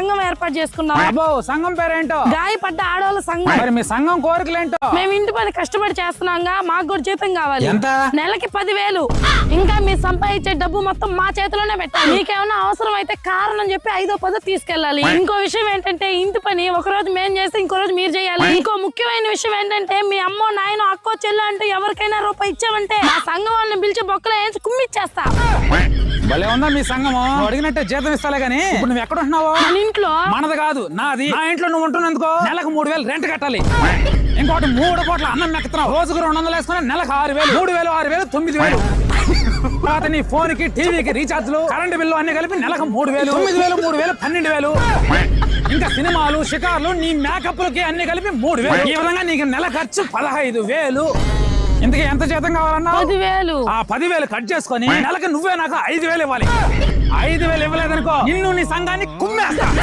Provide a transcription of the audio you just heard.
సంఘం ఏర్పాటు చేసుకున్నాం. అబ్బో సంఘం పేరేంటో? గాయపడ్డ ఆడవాళ్ళ సంఘం. మరి మీ సంఘం కోరికలేంటో? మేము ఇంటి పని కష్టపడి చేస్తున్నాంగా, మాకు కూడా జీతం కావాలి. ఎంత? నెలకి 10,000. ఇంకా మీరు సంపాదించే డబ్బు మొత్తం మా చేతిలోనే పెట్టాలి. మీకేమైనా అవసరం అయితే కారణం చెప్పి 5వ 10వ తీసుకెళ్ళాలి. ఇంకో విషయం ఏంటంటే ఇంటి పని ఒక రోజు మేము చేస్తే ఇంకో రోజు మీరు చేయాలి. ఇంకో ముఖ్యమైన విషయం ఏంటంటే మీ అమ్మో నాయనో అక్కో చెల్లు అంటూ ఎవరికైనా రూపాయి ఇచ్చామంటే మా సంఘం వాళ్ళని పిలిచి బొక్కలో వేసి కుమ్మిచ్చేస్తా. భలే ఉందా మీ సంఘము? అడిగినట్టే జీతం ఇస్తాలే గానీ ఇప్పుడు నువ్వు ఎక్కడ ఉంటున్నావు? మన ఇంట్లో. మనది కాదు, నాది. నా ఇంట్లో నువ్వు ఉంటున్నందుకో నెలకు 3,000 రెంట్ కట్టాలి. ఇంకోటి 3 పూట్ల అన్నం మెక్కుతున్నావు. రోజుకు 200 వేసుకుని నెలకు 6,000, 3,000, 6,000, 9,000. తర్వాత నీ ఫోన్ కి టీవీకి రీఛార్జ్లు కరెంట్ బిల్లు అన్ని కలిపి నెలకు 3,000, 9,000, 3,000, 12,000. ఇంకా సినిమాలు షికార్లు నీ మేకప్లకి అన్ని కలిపి 3,000. ఈ విధంగా నీకు నెల ఖర్చు 15,000. ఇంతకీ ఎంత జీతం కావాలన్నా? 10,000. ఆ 10,000 కట్ చేసుకొని నెలకి నువ్వే నాకు 5,000 ఇవ్వాలి. 5,000 ఇవ్వలేదనుకో నిన్ను నీ సంఘాన్ని కుమ్మేస్తా.